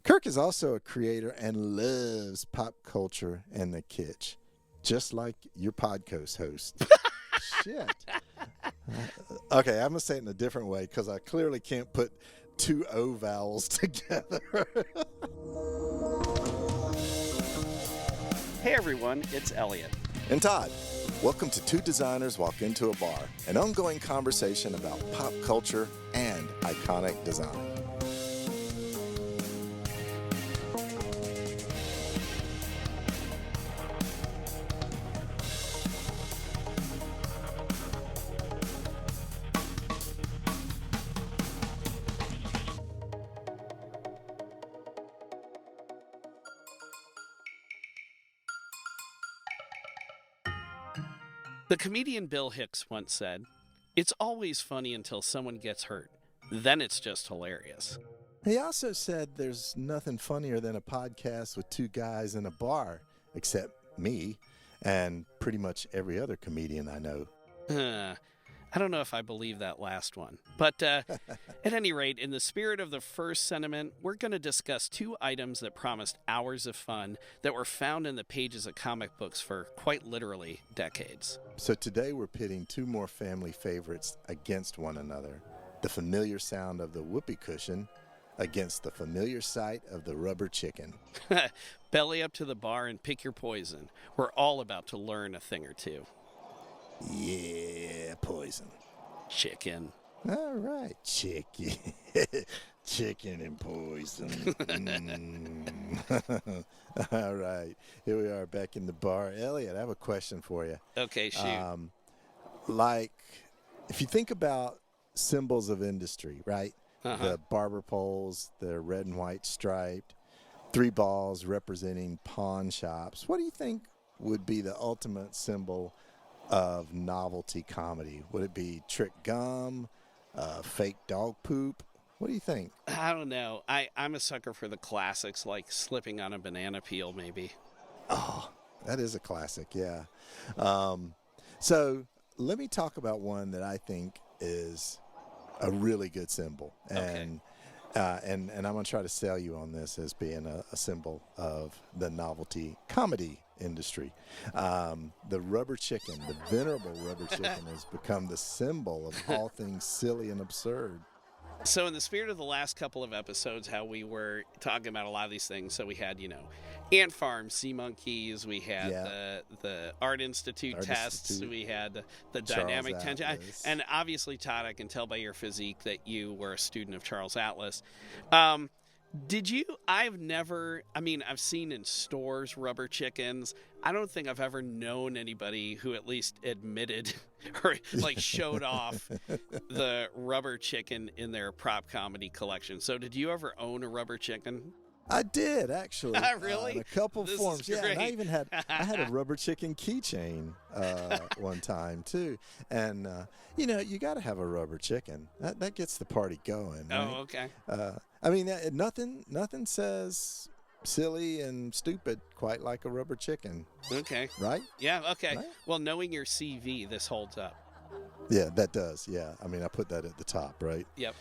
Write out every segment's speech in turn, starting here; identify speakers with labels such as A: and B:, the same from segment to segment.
A: Kirk is also a creator and loves pop culture and the kitsch, just like your podcast host. Shit. Okay, I'm going to say it in a different way because I clearly can't put two O vowels together.
B: Hey everyone, it's Elliot.
A: And Todd. Welcome to Two Designers Walk Into a Bar, an ongoing conversation about pop culture and iconic design.
B: The comedian Bill Hicks once said, "It's always funny until someone gets hurt. Then it's just hilarious."
A: He also said there's nothing funnier than a podcast with two guys in a bar, except me and pretty much every other comedian I know.
B: I don't know if I believe that last one. But at any rate, in the spirit of the first sentiment, we're going to discuss two items that promised hours of fun that were found in the pages of comic books for quite literally decades.
A: So today we're pitting two more family favorites against one another. The familiar sound of the whoopee cushion against the familiar sight of the rubber chicken.
B: Belly up to the bar and pick your poison. We're all about to learn a thing or two.
A: Yeah, poison.
B: Chicken.
A: All right, chicken. Chicken and poison. All right, here we are back in the bar. Elliot, I have a question for you.
B: Okay, shoot.
A: Like, if you think about symbols of industry, right? The barber poles, the red and white striped, three balls representing pawn shops. What do you think would be the ultimate symbol of novelty comedy? Would it be trick gum, fake dog poop? What do you think?
B: I don't know. I'm a sucker for the classics, like slipping on a banana peel, maybe.
A: Oh, that is a classic, yeah. So let me talk about one that I think is a really good symbol. And I'm going to try to sell you on this as being a symbol of the novelty comedy industry. The rubber chicken, the venerable rubber chicken, has become the symbol of all things silly and absurd.
B: So in the spirit of the last couple of episodes, how we were talking about a lot of these things, so we had, Ant Farm, Sea Monkeys, we had the Art Institute tests, we had the dynamic tension, and obviously, Todd, I can tell by your physique that you were a student of Charles Atlas. Did you? I've seen in stores rubber chickens. I don't think I've ever known anybody who at least admitted or showed off the rubber chicken in their prop comedy collection. So did you ever own a rubber chicken?
A: I did, actually.
B: Really?
A: In a couple
B: This
A: forms.
B: is
A: Yeah,
B: great.
A: and I had a rubber chicken keychain one time too. And you got to have a rubber chicken. That gets the party going. Right?
B: Oh, okay.
A: Nothing says silly and stupid quite like a rubber chicken.
B: Okay.
A: Right?
B: Yeah, okay.
A: Right?
B: Well, knowing your CV, this holds up.
A: Yeah, that does. Yeah. I put that at the top, right?
B: Yep.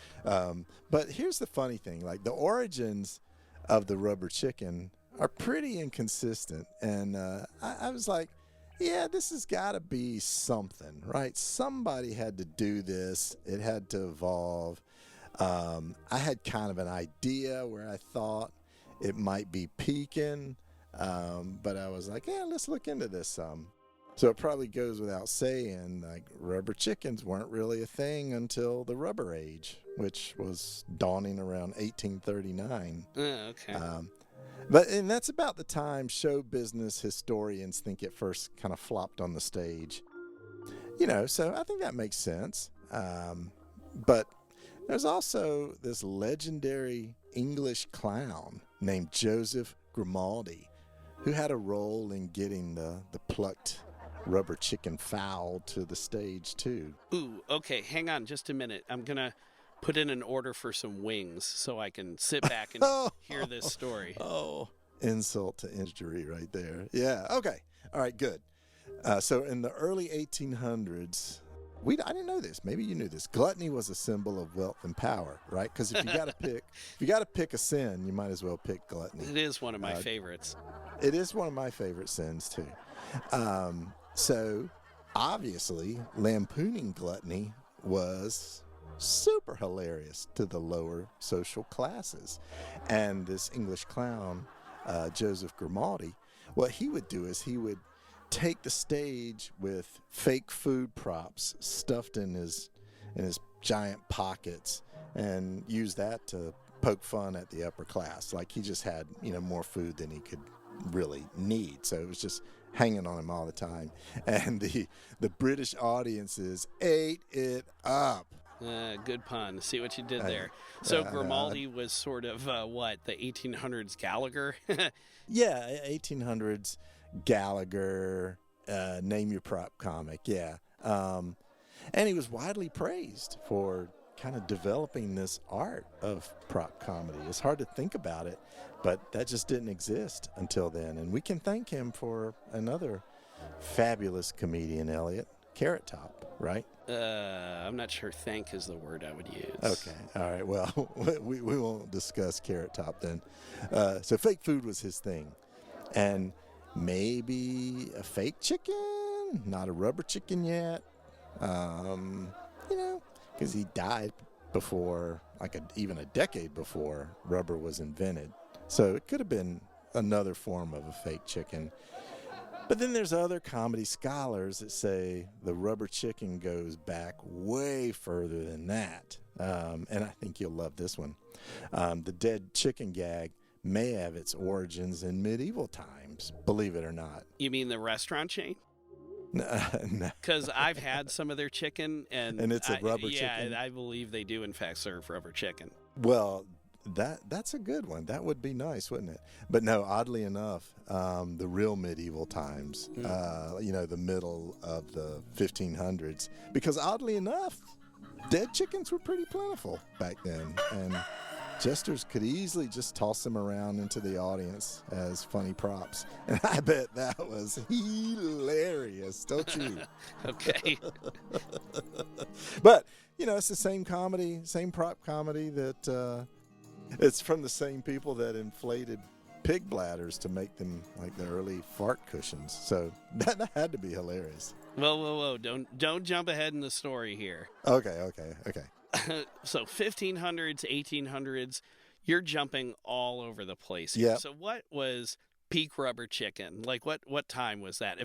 A: But here's the funny thing. Like, the origins of the rubber chicken are pretty inconsistent. And I was like, yeah, this has got to be something, right? Somebody had to do this. It had to evolve. I had kind of an idea where I thought it might be peaking, but I was like, yeah, let's look into this some. So it probably goes without saying, like, rubber chickens weren't really a thing until the rubber age, which was dawning around 1839.
B: Okay.
A: And that's about the time show business historians think it first kind of flopped on the stage. So I think that makes sense. But there's also this legendary English clown named Joseph Grimaldi, who had a role in getting the plucked rubber chicken fowl to the stage too.
B: Ooh, okay, hang on just a minute. I'm going to put in an order for some wings so I can sit back and hear this story.
A: Oh, insult to injury right there. Yeah, okay. All right, good. So in the early 1800s, I didn't know this. Maybe you knew this. Gluttony was a symbol of wealth and power, right? Because if you got to pick a sin, you might as well pick gluttony.
B: It is one of my favorites.
A: It is one of my favorite sins too. So obviously, lampooning gluttony was super hilarious to the lower social classes. And this English clown, Joseph Grimaldi, what he would do is he would take the stage with fake food props stuffed in his giant pockets and use that to poke fun at the upper class. Like he just had, more food than he could really need. So it was just hanging on him all the time. And the British audiences ate it up.
B: Good pun. See what you did there. So Grimaldi was sort of, the 1800s Gallagher?
A: Yeah, 1800s Gallagher, name your prop comic, yeah. And he was widely praised for kind of developing this art of prop comedy. It's hard to think about it, but that just didn't exist until then. And we can thank him for another fabulous comedian, Elliot, Carrot Top, right?
B: I'm not sure thank is the word I would use.
A: Okay, all right, well, we won't discuss Carrot Top then. So fake food was his thing. And maybe a fake chicken, not a rubber chicken yet, because he died before, even a decade before rubber was invented. So it could have been another form of a fake chicken. But then there's other comedy scholars that say the rubber chicken goes back way further than that. And I think you'll love this one. The dead chicken gag may have its origins in medieval times, believe it or not.
B: You mean the restaurant chain?
A: No.
B: Because I've had some of their chicken, and
A: it's a rubber chicken?
B: Yeah, I believe they do, in fact, serve rubber chicken.
A: Well, that's a good one. That would be nice, wouldn't it? But no, oddly enough, the real medieval times, the middle of the 1500s, because oddly enough, dead chickens were pretty plentiful back then, and jesters could easily just toss them around into the audience as funny props. And I bet that was hilarious, don't you?
B: Okay.
A: But, it's the same comedy, same prop comedy that it's from the same people that inflated pig bladders to make them like the early fart cushions. So that had to be hilarious.
B: Whoa. Don't jump ahead in the story here.
A: Okay.
B: So 1500s, 1800s, you're jumping all over the place here.
A: Yep.
B: So what was peak rubber chicken? Like what time was that?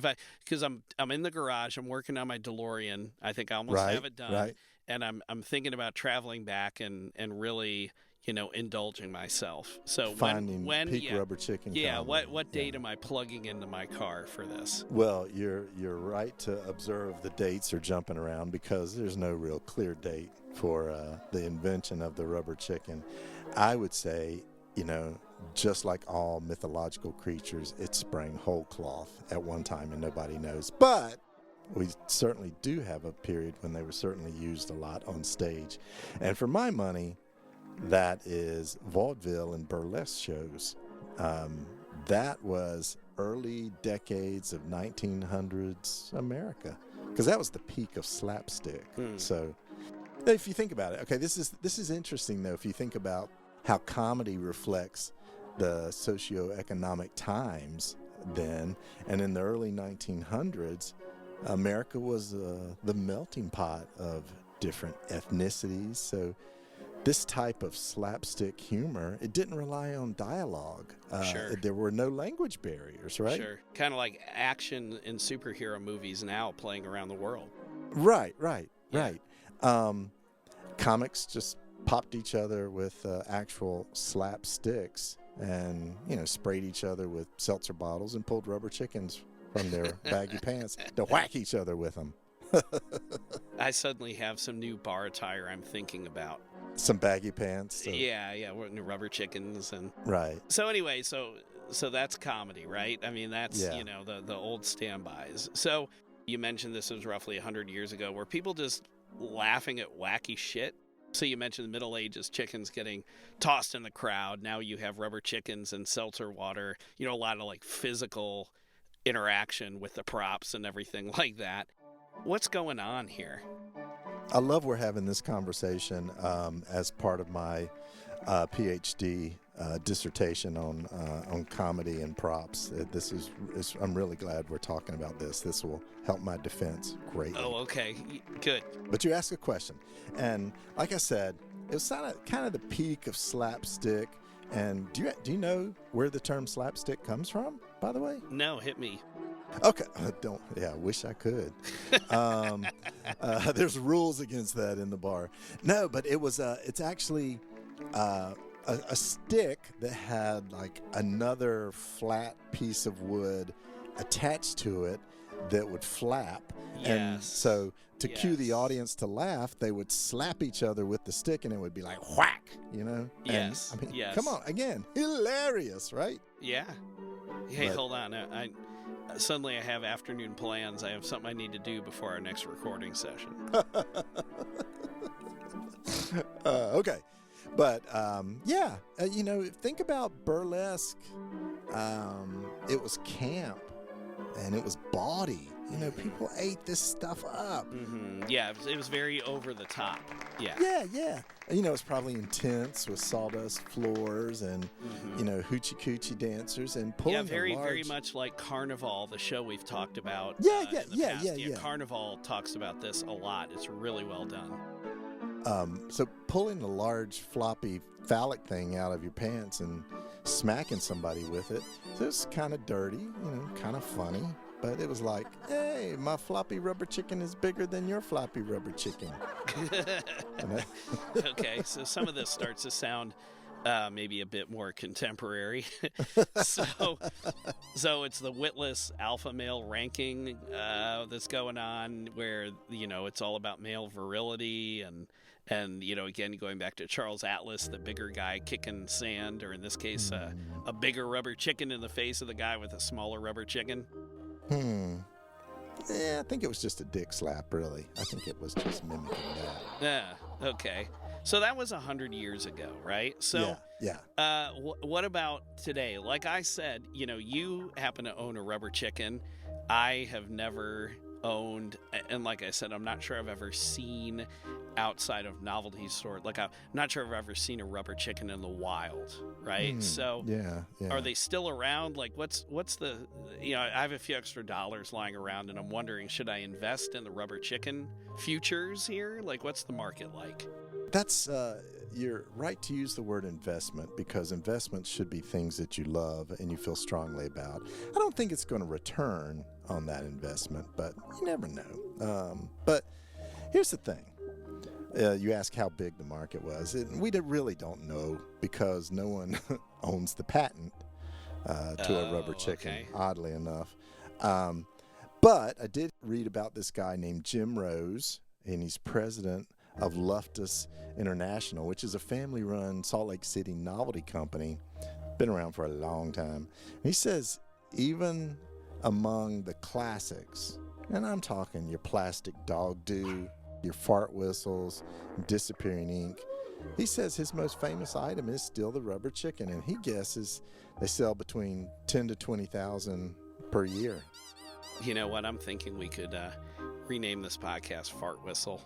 B: Because I'm in the garage, I'm working on my DeLorean. I think I almost have it done.
A: Right.
B: And I'm thinking about traveling back and really, indulging myself. So
A: finding
B: when
A: peak rubber chicken.
B: Yeah,
A: comedy.
B: what date am I plugging into my car for this?
A: Well, you're right to observe the dates are jumping around because there's no real clear date for the invention of the rubber chicken. I would say, just like all mythological creatures, it sprang whole cloth at one time and nobody knows. But we certainly do have a period when they were certainly used a lot on stage. And for my money, that is vaudeville and burlesque shows. That was early decades of 1900s America, because that was the peak of slapstick. So if you think about it, okay, this is interesting though. If you think about how comedy reflects the socioeconomic times then, and in the early 1900s, America was the melting pot of different ethnicities. So this type of slapstick humor, it didn't rely on dialogue.
B: Sure.
A: There were no language barriers, right?
B: Sure. Kind of like action in superhero movies now playing around the world.
A: Right.
B: Yeah.
A: Comics just popped each other with actual slapsticks and, sprayed each other with seltzer bottles and pulled rubber chickens from their baggy pants to whack each other with them.
B: I suddenly have some new bar attire I'm thinking about.
A: Some baggy pants.
B: Yeah, rubber chickens and
A: right.
B: So anyway, so that's comedy, right? I mean, that's the old standbys. So you mentioned this was roughly 100 years ago. Were people just laughing at wacky shit? So you mentioned the Middle Ages, chickens getting tossed in the crowd. Now you have rubber chickens and seltzer water. A lot of like physical interaction with the props and everything like that. What's going on here?
A: I love we're having this conversation as part of my PhD dissertation on comedy and props. I'm really glad we're talking about this. This will help my defense greatly.
B: Oh, okay. Good.
A: But you asked a question, and like I said, it was kind of the peak of slapstick. And do you know where the term slapstick comes from, by the way?
B: No, hit me.
A: Okay, I wish I could. There's rules against that in the bar. No, but it's actually a stick that had like another flat piece of wood attached to it that would flap.
B: Yes.
A: And so to cue the audience to laugh, they would slap each other with the stick and it would be like whack, you know?
B: Yes.
A: And,
B: yes.
A: Come on, again, hilarious, right?
B: Yeah. Hey, hold on. Suddenly I have afternoon plans. I have something I need to do before our next recording session.
A: Okay. But, think about burlesque. It was camp and it was bawdy. You know, people ate this stuff up.
B: Mm-hmm. Yeah, it was very over the top. Yeah.
A: Yeah. You know, it's probably intense with sawdust floors and, hoochie coochie dancers and pulling.
B: Yeah, very much like Carnival, the show we've talked about.
A: Yeah.
B: Carnival talks about this a lot. It's really well done.
A: So pulling a large floppy phallic thing out of your pants and smacking somebody with it, so it's kind of dirty, kind of funny. But it was like, hey, my floppy rubber chicken is bigger than your floppy rubber chicken.
B: Okay, so some of this starts to sound maybe a bit more contemporary. So it's the witless alpha male ranking that's going on where, it's all about male virility and again, going back to Charles Atlas, the bigger guy kicking sand, or in this case, a bigger rubber chicken in the face of the guy with a smaller rubber chicken.
A: Yeah, I think it was just a dick slap, really. I think it was just mimicking that.
B: Yeah, okay. So that was 100 years ago, right? So,
A: yeah.
B: What about today? Like I said, you happen to own a rubber chicken. I have never owned, and like I said, I'm not sure I've ever seen outside of novelty store. Like I'm not sure I've ever seen a rubber chicken in the wild, right? So
A: yeah.
B: Are they still around? Like what's the, I have a few extra dollars lying around and I'm wondering, should I invest in the rubber chicken futures here? Like what's the market like?
A: That's you're right to use the word investment, because investments should be things that you love and you feel strongly about. I don't think it's going to return on that investment, but you never know. But here's the thing. You ask how big the market was. We really don't know, because no one owns the patent to a rubber chicken, oddly enough. But I did read about this guy named Jim Rose, and he's president of Luftus International, which is a family-run Salt Lake City novelty company. Been around for a long time. He says even among the classics, and I'm talking your plastic dog do, your fart whistles, disappearing ink, he says his most famous item is still the rubber chicken, and he guesses they sell between 10 to 20,000 per year.
B: You know what? I'm thinking we could rename this podcast Fart Whistle.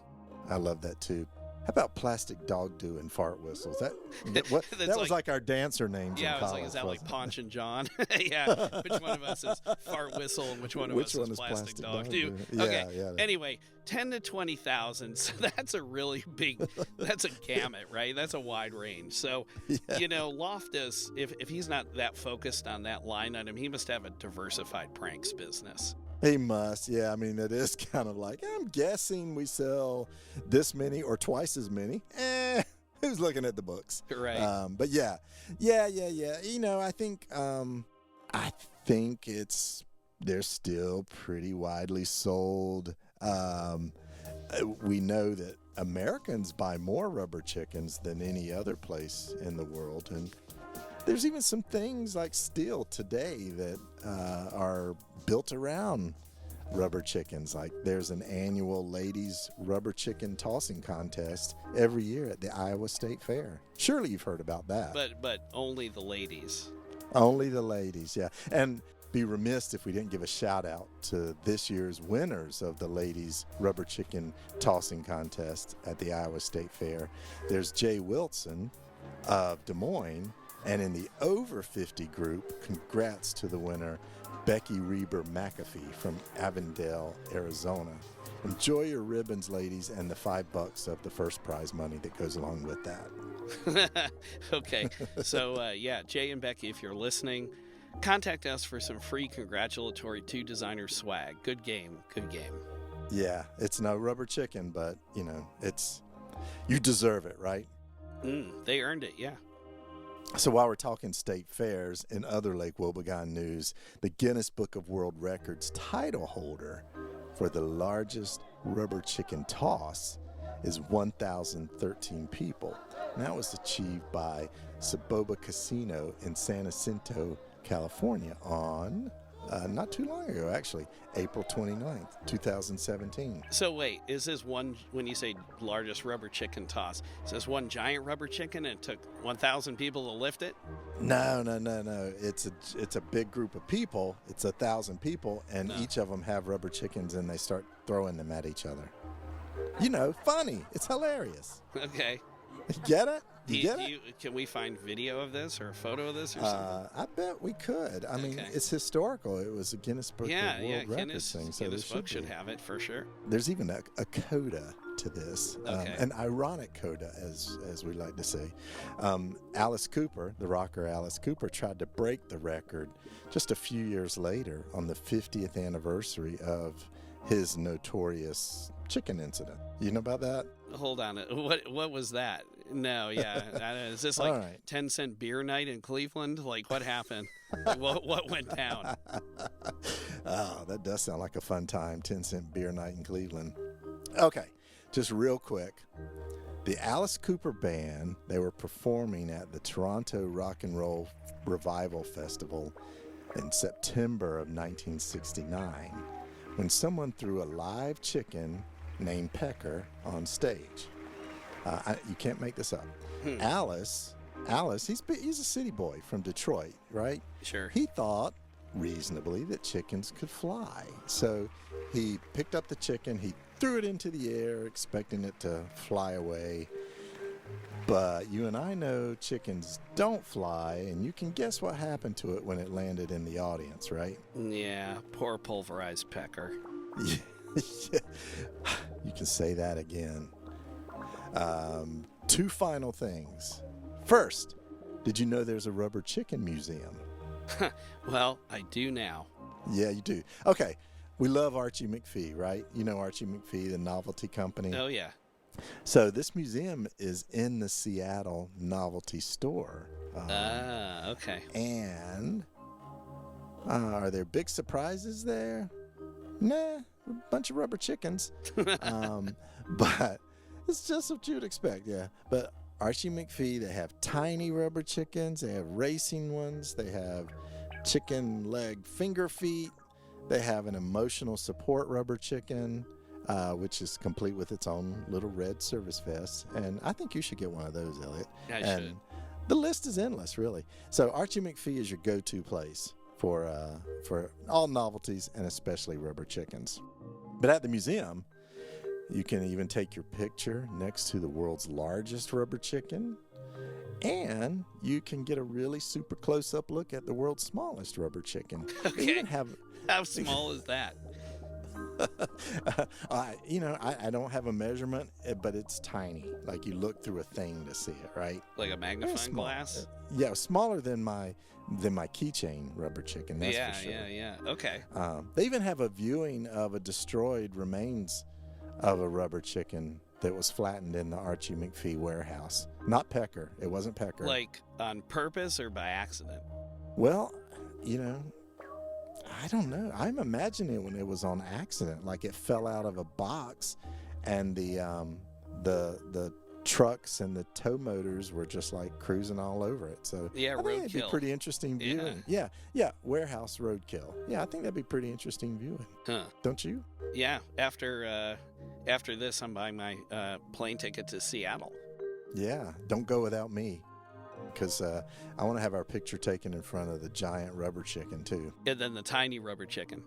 A: I love that too. How about plastic dog do and fart whistles? That was like our dancer names.
B: Yeah,
A: in college,
B: is that like Ponch and John? Yeah. Which one of us is fart whistle and which one of us is plastic dog do? Okay. Yeah. Anyway, 10 to 20,000. So that's a really big. That's a gamut, right? That's a wide range. So Loftus, if he's not that focused on that line item, he must have a diversified pranks business.
A: He must, yeah. I mean, it is kind of like, I'm guessing we sell this many or twice as many. Who's looking at the books?
B: Right.
A: But yeah. I think they're still pretty widely sold. We know that Americans buy more rubber chickens than any other place in the world, and there's even some things like still today that are built around rubber chickens. Like there's an annual ladies rubber chicken tossing contest every year at the Iowa State Fair. Surely you've heard about that.
B: But only the ladies.
A: Only the ladies, yeah. And be remiss if we didn't give a shout out to this year's winners of the ladies rubber chicken tossing contest at the Iowa State Fair. There's Jay Wilson of Des Moines, and in the over 50 group, congrats to the winner, Becky Reber McAfee from Avondale, Arizona. Enjoy your ribbons, ladies, and the $5 of the first prize money that goes along with that.
B: Okay, so Jay and Becky, if you're listening, contact us for some free congratulatory two designer swag. Good game.
A: Yeah, it's no rubber chicken, but you deserve it, right?
B: They earned it, yeah.
A: So while we're talking state fairs and other Lake Wobegon news, the Guinness Book of World Records title holder for the largest rubber chicken toss is 1,013 people. And that was achieved by Saboba Casino in San Jacinto, California on, not too long ago actually, April 29th, 2017. So
B: wait, is this one, when you say largest rubber chicken toss, is this one giant rubber chicken and it took 1,000 people to lift it?
A: No. It's a big group of people. It's 1,000 people, and each of them have rubber chickens, and they start throwing them at each other. Funny. It's hilarious.
B: Okay.
A: Get it? You get it?
B: Can we find video of this or a photo of this or something?
A: I bet we could. I mean, it's historical. It was a Guinness Book of World Records thing. So
B: Guinness Book should have it for sure.
A: There's even a coda to this, an ironic coda, as we like to say. Alice Cooper, the rocker Alice Cooper, tried to break the record just a few years later on the 50th anniversary of his notorious chicken incident. You know about that?
B: Hold on. What was that? No, yeah. Is this like right. 10-cent beer night in Cleveland? Like, what happened? What went down?
A: Oh, that does sound like a fun time, 10-cent beer night in Cleveland. Okay, just real quick. The Alice Cooper Band, they were performing at the Toronto Rock and Roll Revival Festival in September of 1969 when someone threw a live chicken named Pecker on stage. You can't make this up. Alice, he's a city boy from Detroit, right?
B: Sure.
A: He thought reasonably that chickens could fly. So he picked up the chicken, he threw it into the air, expecting it to fly away. But you and I know chickens don't fly, and you can guess what happened to it when it landed in the audience, right?
B: Yeah, poor pulverized Pecker.
A: Yeah. You can say that again. Two final things. First, did you know there's a rubber chicken museum?
B: Well, I do now.
A: Yeah, you do. Okay, we love Archie McPhee, right? You know Archie McPhee, the novelty company?
B: Oh, yeah.
A: So this museum is in the Seattle Novelty Store.
B: Okay.
A: And are there big surprises there? Nah, a bunch of rubber chickens. But it's just what you'd expect, yeah. But Archie McPhee, they have tiny rubber chickens. They have racing ones. They have chicken leg finger feet. They have an emotional support rubber chicken, which is complete with its own little red service vest. And I think you should get one of those, Elliot.
B: I should.
A: The list is endless, really. So Archie McPhee is your go-to place for all novelties and especially rubber chickens. But at the museum, you can even take your picture next to the world's largest rubber chicken, and you can get a really super close-up look at the world's smallest rubber chicken.
B: Okay.
A: They even have,
B: how small is that?
A: I don't have a measurement, but it's tiny. Like you look through a thing to see it, right?
B: Like a magnifying glass?
A: Yeah, smaller than my keychain rubber chicken. That's for sure.
B: Yeah. Okay.
A: They even have a viewing of a destroyed remains of a rubber chicken that was flattened in the Archie McPhee warehouse. Not Pecker. It wasn't Pecker.
B: Like on purpose or by accident?
A: Well, I don't know. I'm imagining when it was on accident, like it fell out of a box, and the trucks and the tow motors were just like cruising all over it. So
B: yeah,
A: I think it'd be pretty interesting viewing. Yeah, warehouse roadkill. Yeah, I think that'd be pretty interesting viewing.
B: Huh?
A: Don't you?
B: Yeah. After this, I'm buying my plane ticket to Seattle.
A: Yeah, don't go without me. because I want to have our picture taken in front of the giant rubber chicken too.
B: And then the tiny rubber chicken.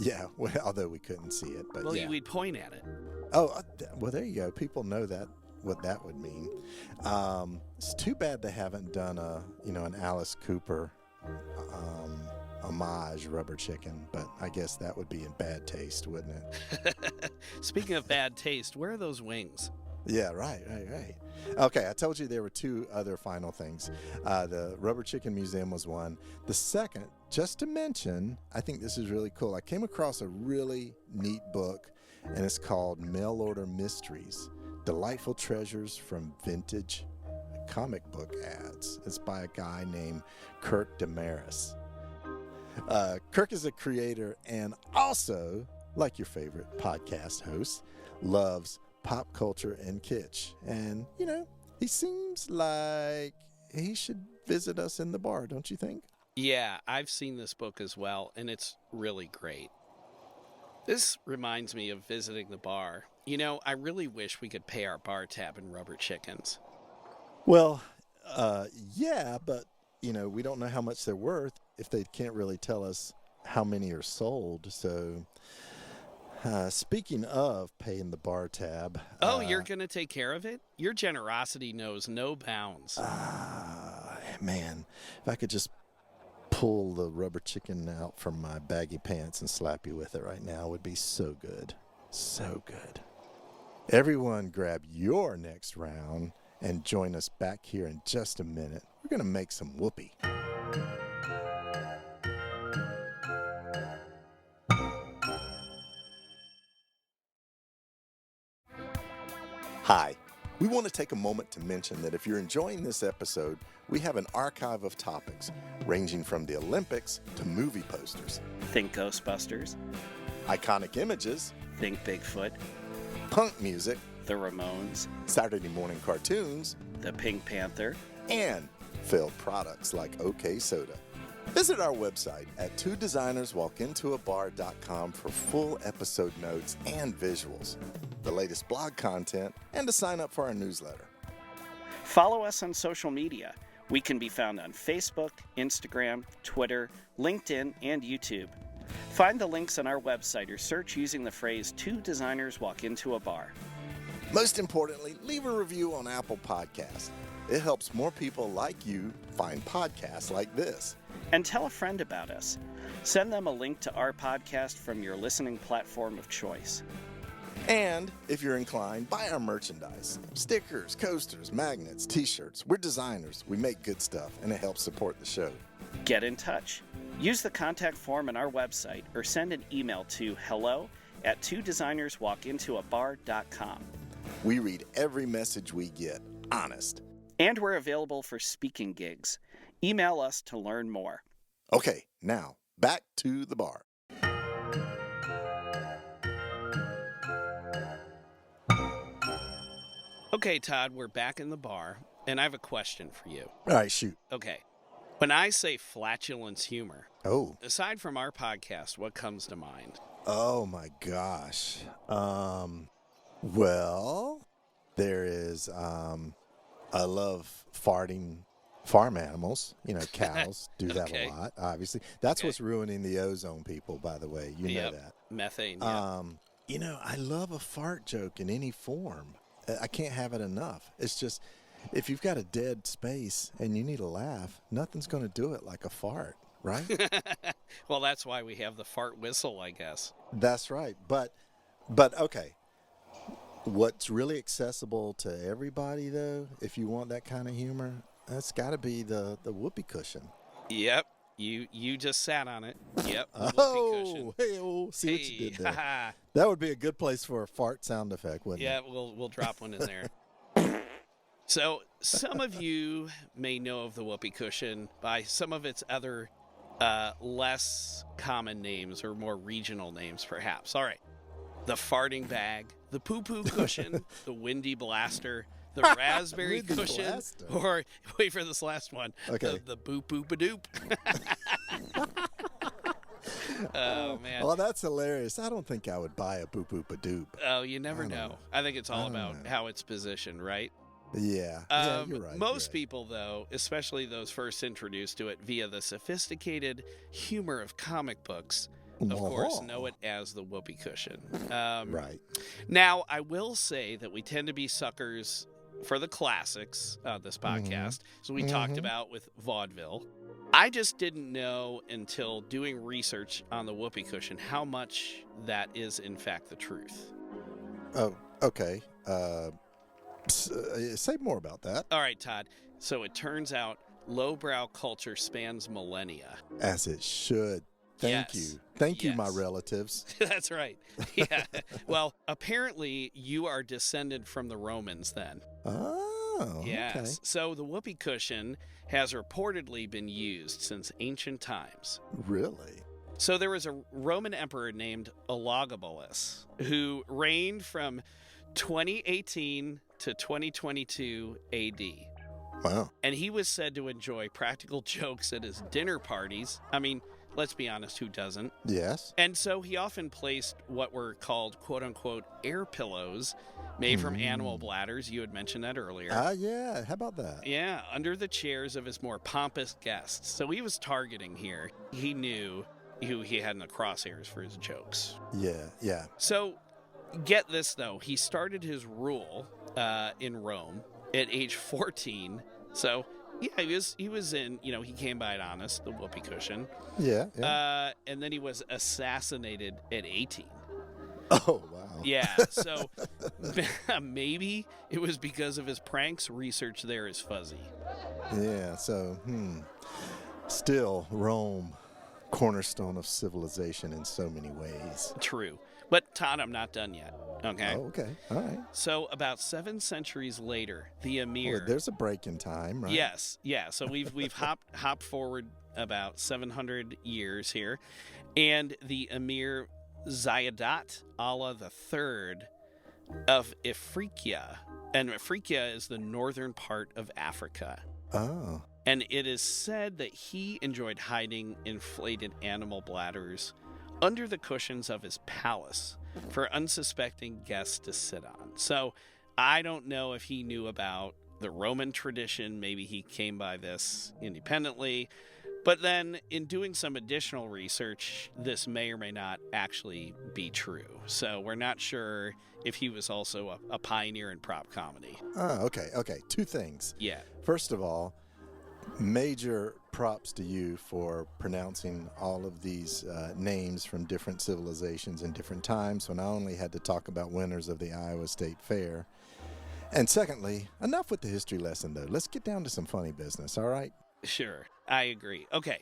A: Yeah, well, although we couldn't see it, but
B: well,
A: yeah.
B: we'd point at it.
A: Oh, well, there you go. People know that what that would mean. It's too bad they haven't done an Alice Cooper homage rubber chicken, but I guess that would be in bad taste, wouldn't it?
B: Speaking of bad taste, where are those wings?
A: Yeah, right. Okay, I told you there were two other final things. The Rubber Chicken Museum was one. The second, just to mention, I think this is really cool. I came across a really neat book, and it's called Mail Order Mysteries, Delightful Treasures from Vintage Comic Book Ads. It's by a guy named Kirk Damaris. Kirk is a creator and also, like your favorite podcast host, loves pop culture and kitsch. And, he seems like he should visit us in the bar, don't you think?
B: Yeah, I've seen this book as well, and it's really great. This reminds me of visiting the bar. I really wish we could pay our bar tab in rubber chickens.
A: Well, yeah, but, we don't know how much they're worth if they can't really tell us how many are sold. So, speaking of paying the bar tab.
B: Oh, you're going to take care of it? Your generosity knows no bounds.
A: Man, if I could just pull the rubber chicken out from my baggy pants and slap you with it right now, it would be so good. So good. Everyone grab your next round and join us back here in just a minute. We're going to make some whoopee. Hi. We want to take a moment to mention that if you're enjoying this episode, we have an archive of topics ranging from the Olympics to movie posters.
B: Think Ghostbusters.
A: Iconic images.
B: Think Bigfoot.
A: Punk music.
B: The Ramones.
A: Saturday morning cartoons.
B: The Pink Panther.
A: And failed products like OK Soda. Visit our website at twodesignerswalkintoabar.com for full episode notes and visuals, the latest blog content, and to sign up for our newsletter.
B: Follow us on social media. We can be found on Facebook, Instagram, Twitter, LinkedIn, and YouTube. Find the links on our website or search using the phrase Two Designers Walk Into a Bar.
A: Most importantly, leave a review on Apple Podcasts. It helps more people like you find podcasts like this.
B: And tell a friend about us. Send them a link to our podcast from your listening platform of choice.
A: And if you're inclined, buy our merchandise. Stickers, coasters, magnets, t-shirts. We're designers. We make good stuff, and it helps support the show.
B: Get in touch. Use the contact form on our website or send an email to hello@twodesignerswalkintoabar.com.
A: We read every message we get. Honest.
B: And we're available for speaking gigs. Email us to learn more.
A: Okay, now, back to the bar.
B: Okay, Todd, we're back in the bar, and I have a question for you.
A: All right, shoot.
B: Okay. When I say flatulence humor,
A: aside
B: from our podcast, what comes to mind?
A: Oh, my gosh. Well, there is, I love farting farm animals. Cows do that a lot, obviously. That's what's ruining the ozone, people, by the way. You know that.
B: Methane, yeah.
A: I love a fart joke in any form. I can't have it enough. It's just, if you've got a dead space and you need a laugh, nothing's going to do it like a fart, right?
B: Well, that's why we have the fart whistle, I guess.
A: That's right. But okay. What's really accessible to everybody, though, if you want that kind of humor, that's got to be the whoopee cushion.
B: Yep. You just sat on it. Yep.
A: Oh, see what you did there. That would be a good place for a fart sound effect, wouldn't it?
B: Yeah, we'll drop one in there. So some of you may know of the whoopee cushion by some of its other less common names or more regional names, perhaps. All right. The farting bag, the poo-poo cushion, the windy blaster, the raspberry cushion,
A: blaster.
B: Or wait for this last one,
A: okay.
B: the boop-boop-a-doop. Oh, man.
A: Well, that's hilarious. I don't think I would buy a boop-boop-a-doop.
B: Oh, you never know. I think it's all about how it's positioned, right?
A: Yeah, you're right.
B: Most people, though, especially those first introduced to it via the sophisticated humor of comic books, of course, know it as the whoopee cushion.
A: Right.
B: Now, I will say that we tend to be suckers for the classics of this podcast. So we talked about with vaudeville. I just didn't know until doing research on the whoopee cushion how much that is, in fact, the truth.
A: Oh, okay. Say more about that.
B: All right, Todd. So it turns out lowbrow culture spans millennia.
A: As it should. Thank you. Thank you, my relatives.
B: That's right. Yeah. Well, apparently you are descended from the Romans then.
A: Oh,
B: yes.
A: okay.
B: So the whoopee cushion has reportedly been used since ancient times.
A: Really?
B: So there was a Roman emperor named Elagabalus who reigned from 2018 to 2022 AD.
A: Wow.
B: And he was said to enjoy practical jokes at his dinner parties. I mean, let's be honest, who doesn't?
A: Yes.
B: And so he often placed what were called quote-unquote air pillows made from animal bladders. You had mentioned that earlier.
A: Yeah. How about that?
B: Yeah, under the chairs of his more pompous guests. So he was targeting here. He knew who he had in the crosshairs for his jokes.
A: Yeah.
B: So get this, though. He started his rule in Rome at age 14. So yeah, he was in, he came by it honest, the whoopee cushion.
A: Yeah.
B: And then he was assassinated at 18.
A: Oh, wow.
B: Yeah, so maybe it was because of his pranks. Research there is fuzzy.
A: Yeah, so, still, Rome, cornerstone of civilization in so many ways.
B: True. But, Todd, I'm not done yet. Okay?
A: Oh, okay. All right.
B: So, about 7 centuries later, the emir...
A: Well, there's a break in time, right?
B: Yes. Yeah, so we've hopped forward about 700 years here. And the emir Ziyadat Allah III of Ifriqiya. And Ifriqiya is the northern part of Africa.
A: Oh.
B: And it is said that he enjoyed hiding inflated animal bladders under the cushions of his palace for unsuspecting guests to sit on. So I don't know if he knew about the Roman tradition. Maybe he came by this independently. But then in doing some additional research, this may or may not actually be true. So we're not sure if he was also a pioneer in prop comedy.
A: Oh, okay. 2 things.
B: Yeah.
A: First of all, major props to you for pronouncing all of these names from different civilizations in different times, when I only had to talk about winners of the Iowa State Fair. And secondly, enough with the history lesson, though. Let's get down to some funny business, all right?
B: Sure, I agree. Okay,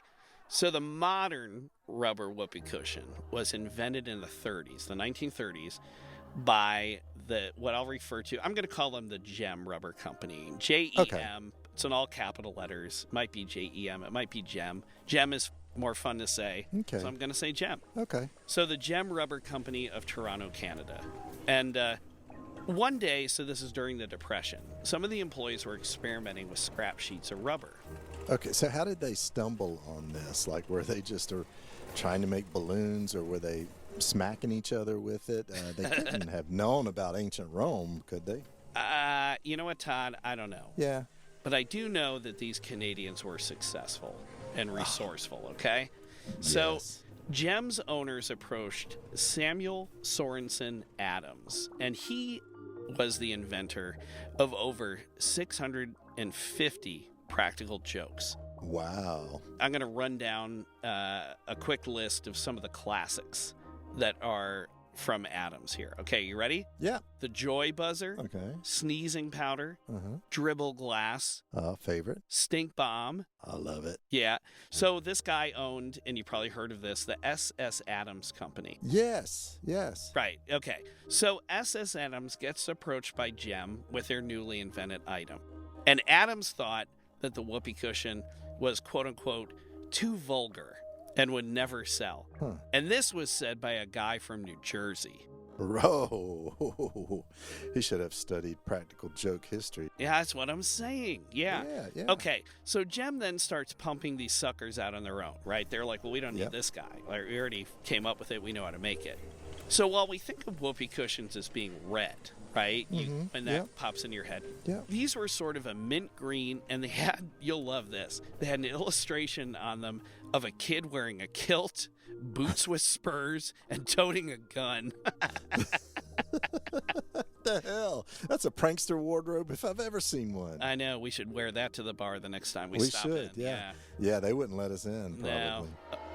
B: so the modern rubber whoopee cushion was invented in the 1930s, by what I'll refer to, I'm going to call them the Gem Rubber Company. J-E-M.
A: Okay.
B: It's in all capital letters. Might be J-E-M. It might be Gem. Gem is more fun to say.
A: Okay.
B: So I'm going to say Gem.
A: Okay.
B: So the Gem Rubber Company of Toronto, Canada. And one day, so this is during the Depression, some of the employees were experimenting with scrap sheets of rubber.
A: Okay, so how did they stumble on this? Like, were they just trying to make balloons, or were they smacking each other with it? They couldn't have known about ancient Rome, could they?
B: You know what, Todd? I don't know.
A: Yeah.
B: But I do know that these Canadians were successful and resourceful, okay? So
A: Yes.
B: Gem's owners approached Samuel Sorensen Adams, and he was the inventor of over 650 practical jokes.
A: Wow.
B: I'm going to run down a quick list of some of the classics that are from Adams here. Okay, you ready?
A: Yeah.
B: The Joy Buzzer,
A: Okay.
B: Sneezing Powder,
A: Uh-huh.
B: Dribble Glass,
A: Favorite.
B: Stink Bomb.
A: I love it.
B: Yeah. So this guy owned, and you probably heard of this, the S.S. Adams Company.
A: Yes.
B: Right. Okay. So S.S. Adams gets approached by Gem with their newly invented item. And Adams thought that the whoopee cushion was, quote unquote, too vulgar and would never sell.
A: Huh.
B: And this was said by a guy from New Jersey.
A: Oh, he should have studied practical joke history.
B: Yeah, that's what I'm saying. Yeah.
A: Yeah.
B: Okay, so Gem then starts pumping these suckers out on their own, right? They're like, well, we don't need this guy. Like, we already came up with it. We know how to make it. So while we think of whoopee cushions as being red, right? When that pops in your head.
A: Yeah.
B: These were sort of a mint green, and they had, you'll love this, they had an illustration on them of a kid wearing a kilt, boots with spurs, and toting a gun.
A: What the hell? That's a prankster wardrobe if I've ever seen one.
B: I know. We should wear that to the bar the next time we stop
A: should,
B: in.
A: yeah. Yeah, they wouldn't let us in, probably.
B: No.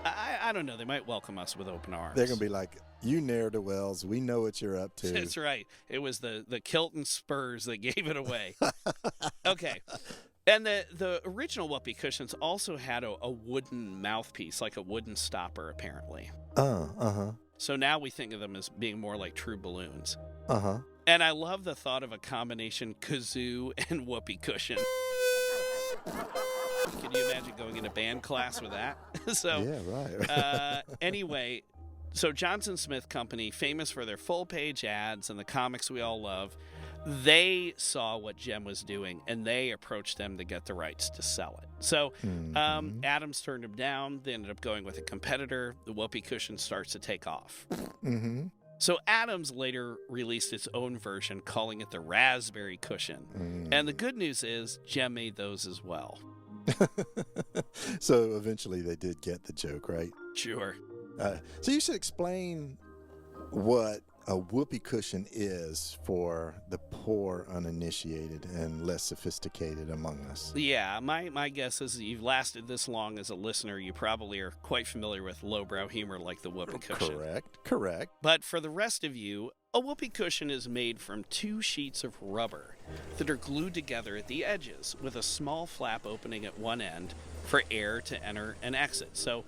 B: I don't know. They might welcome us with open arms.
A: They're going to be like, you ne'er-do-wells, we know what you're up to.
B: That's right. It was the kilt and spurs that gave it away. Okay. And the original Whoopee cushions also had a wooden mouthpiece, like a wooden stopper, apparently. So now we think of them as being more like true balloons. And I love the thought of a combination kazoo and whoopee cushion. Can you imagine going into band class with that? So,
A: yeah, right.
B: Anyway, so Johnson Smith Company, famous for their full-page ads and the comics we all love, they saw what Jem was doing, and they approached them to get the rights to sell it. So Adams turned him down. They ended up going with a competitor. The whoopee cushion starts to take off. So Adams later released its own version, calling it the raspberry cushion. And the good news is Jem made those as well.
A: So eventually they did get the joke, right?
B: Sure.
A: So you should explain what a whoopee cushion is for the poor, uninitiated, and less sophisticated among us.
B: Yeah, my guess is that you've lasted this long as a listener, you probably are quite familiar with lowbrow humor like the whoopee cushion.
A: Correct.
B: But for the rest of you, a whoopee cushion is made from 2 sheets of rubber that are glued together at the edges with a small flap opening at one end for air to enter and exit. So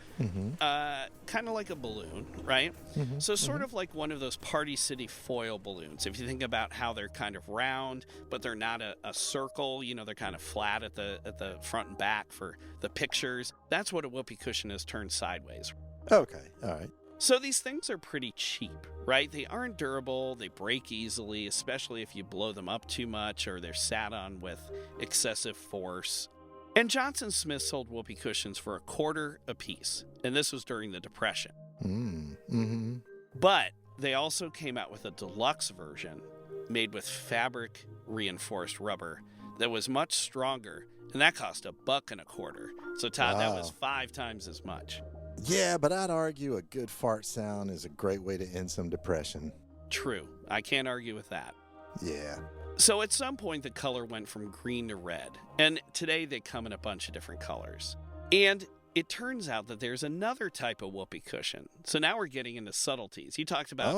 B: kind of like a balloon, right? So sort of like one of those Party City foil balloons. If you think about how they're kind of round, but they're not a circle, you know, they're kind of flat at the front and back for the pictures. That's what a whoopee cushion is turned sideways.
A: Okay, all right.
B: So these things are pretty cheap, right? They aren't durable, they break easily, especially if you blow them up too much or they're sat on with excessive force. And Johnson Smith sold whoopee cushions for $0.25 a piece, and this was during the Depression. But they also came out with a deluxe version made with fabric reinforced rubber that was much stronger, and that cost $1.25. So Todd, that was 5 times as much.
A: Yeah, but I'd argue a good fart sound is a great way to end some depression.
B: True. I can't argue with that.
A: Yeah.
B: So at some point, the color went from green to red, and today they come in a bunch of different colors. And it turns out that there's another type of whoopee cushion. So now we're getting into subtleties. You talked about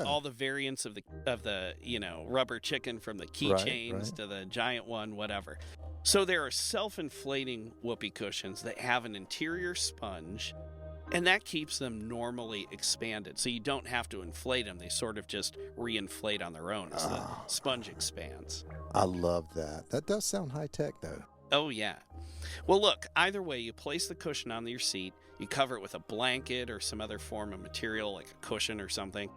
B: all the variants of the rubber chicken, from the keychains to the giant one, whatever. So there are self-inflating whoopee cushions that have an interior sponge, and that keeps them normally expanded. So you don't have to inflate them. They sort of just reinflate on their own as the sponge expands.
A: I love that. That does sound high-tech, though.
B: Oh, yeah. Well, look, either way, you place the cushion on your seat, you cover it with a blanket or some other form of material like a cushion or something.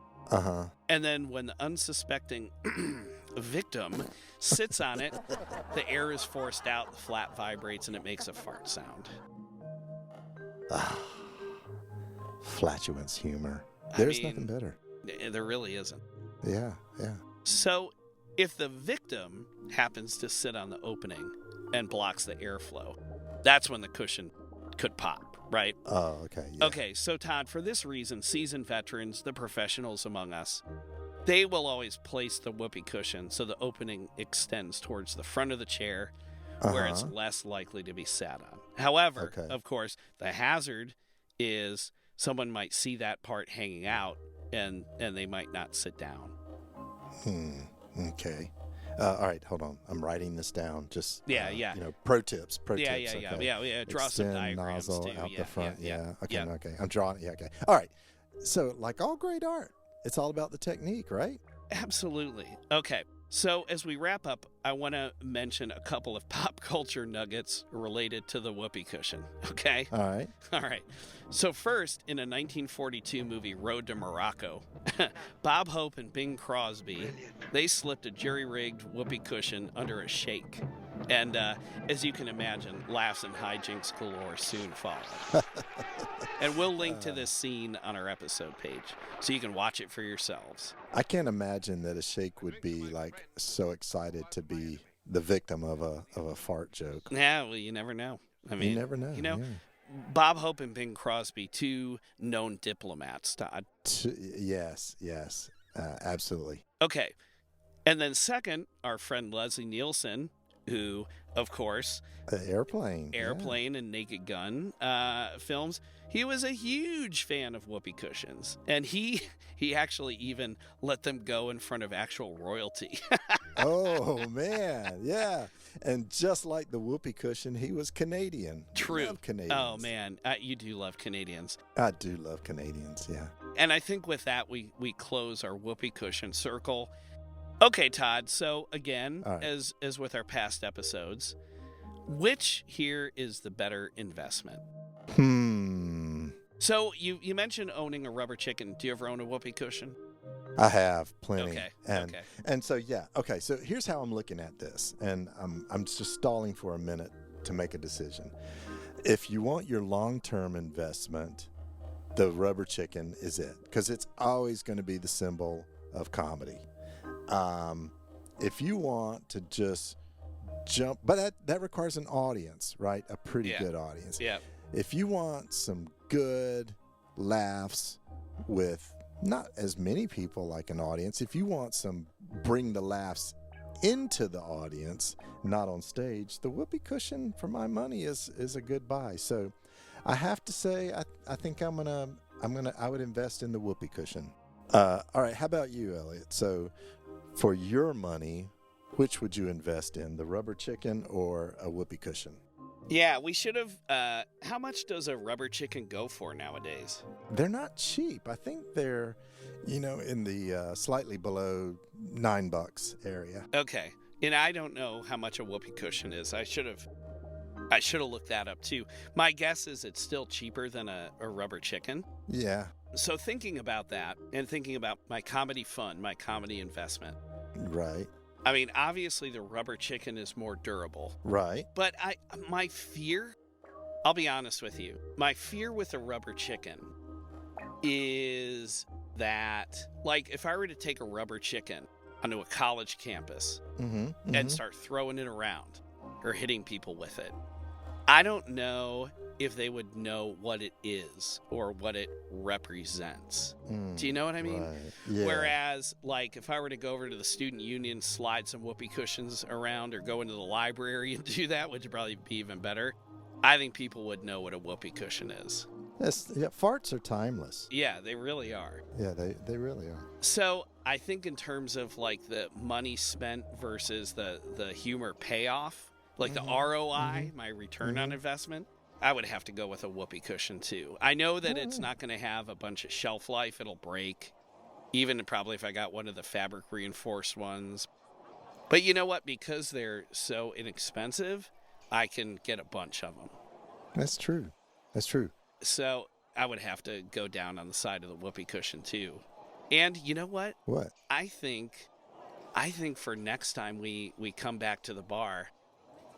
B: And then when the unsuspecting victim sits on it, the air is forced out, the flap vibrates, and it makes a fart sound.
A: Flatulence humor. There's nothing better.
B: There really isn't.
A: Yeah.
B: So if the victim happens to sit on the opening and blocks the airflow, that's when the cushion could pop, right?
A: Oh, okay. Yeah.
B: Okay, so Todd, for this reason, seasoned veterans, the professionals among us, they will always place the whoopee cushion so the opening extends towards the front of the chair where it's less likely to be sat on. However, of course, the hazard is someone might see that part hanging out and they might not sit down.
A: Okay. All right, hold on. I'm writing this down. Just pro tips.
B: Yeah. Draw some diagrams
A: nozzle
B: too.
A: out the front. Okay.
B: Yeah.
A: Okay. I'm drawing. Yeah. Okay. All right. So, like all great art, it's all about the technique, right?
B: Absolutely. Okay. So as we wrap up, I want to mention a couple of pop culture nuggets related to the whoopee cushion. Okay.
A: All right.
B: So first, in a 1942 movie, Road to Morocco, Bob Hope and Bing Crosby, they slipped a jury-rigged whoopee cushion under a shake. And as you can imagine, laughs and hijinks galore soon follow. And we'll link to this scene on our episode page so you can watch it for yourselves.
A: I can't imagine that a sheikh would be like so excited to be the victim of a fart joke.
B: Yeah, well, you never know. I mean,
A: you never know.
B: Yeah. Bob Hope and Bing Crosby, two known diplomats, Todd.
A: Yes, absolutely.
B: Okay. And then second, our friend Leslie Nielsen, who, of course,
A: Airplane
B: and Naked Gun films. He was a huge fan of whoopee cushions, and he actually even let them go in front of actual royalty.
A: Oh man, yeah. And just like the whoopee cushion, he was Canadian.
B: True.
A: Love Canadians.
B: Oh man, you do love Canadians.
A: I do love Canadians, yeah.
B: And I think with that we close our whoopee cushion circle. Okay, Todd. So again,
A: right.
B: as with our past episodes, which here is the better investment? So you mentioned owning a rubber chicken. Do you ever own a whoopee cushion?
A: I have plenty.
B: Okay.
A: And so okay. So here's how I'm looking at this, and I'm just stalling for a minute to make a decision. If you want your long-term investment, the rubber chicken is it, because it's always going to be the symbol of comedy. If you want to just jump, but that requires an audience, right? A pretty good audience.
B: Yeah.
A: If you want some good laughs with not as many people like an audience, if you want some bring the laughs into the audience, not on stage, the whoopee cushion for my money is a good buy. So I have to say I think I would invest in the whoopee cushion. All right, how about you, Elliot? So for your money, which would you invest in, the rubber chicken or a whoopee cushion?
B: Yeah, we should have. How much does a rubber chicken go for nowadays?
A: They're not cheap. I think they're, in the slightly below $9 area.
B: Okay, and I don't know how much a whoopee cushion is. I should have looked that up too. My guess is it's still cheaper than a rubber chicken.
A: Yeah.
B: So thinking about that and thinking about my comedy fund, my comedy investment.
A: Right.
B: I mean, obviously the rubber chicken is more durable.
A: Right.
B: But my fear, I'll be honest with you, my fear with the rubber chicken is that, like, if I were to take a rubber chicken onto a college campus and start throwing it around or hitting people with it, I don't know if they would know what it is or what it represents. Do you know what I mean?
A: Right. Yeah.
B: Whereas, like, if I were to go over to the student union, slide some whoopee cushions around, or go into the library and do that, which would probably be even better, I think people would know what a whoopee cushion is.
A: Farts are timeless.
B: Yeah, they really are.
A: Yeah, they really are.
B: So I think in terms of, like, the money spent versus the humor payoff, like the ROI, my return on investment, I would have to go with a whoopee cushion too. I know that it's not going to have a bunch of shelf life. It'll break, even probably if I got one of the fabric reinforced ones. But you know what? Because they're so inexpensive, I can get a bunch of them.
A: That's true.
B: So I would have to go down on the side of the whoopee cushion too. And you know what?
A: What?
B: I think for next time we come back to the bar,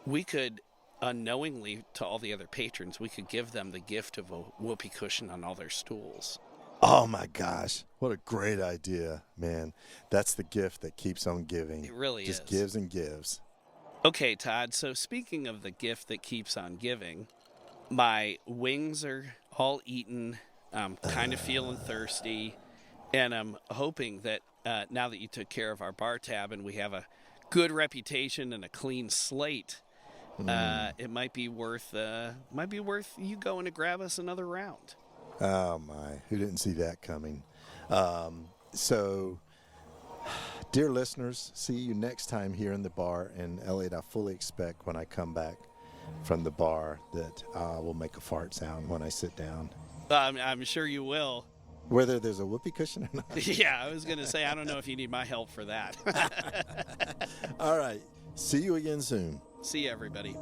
B: we could, unknowingly to all the other patrons, we could give them the gift of a whoopee cushion on all their stools.
A: Oh my gosh, what a great idea, man. That's the gift that keeps on giving.
B: It really
A: just
B: is.
A: Gives and gives.
B: Okay, Todd, so speaking of the gift that keeps on giving, my wings are all eaten. I'm kind of feeling thirsty, and I'm hoping that now that you took care of our bar tab and we have a good reputation and a clean slate, it might be worth you going to grab us another round.
A: Oh my, who didn't see that coming? So, dear listeners, see you next time here in the bar. And Elliot, I fully expect when I come back from the bar that I will make a fart sound when I sit down.
B: I'm sure you will.
A: Whether there's a whoopee cushion or not.
B: Yeah, I was going to say, I don't know if you need my help for that.
A: All right. See you again soon.
B: See you, everybody.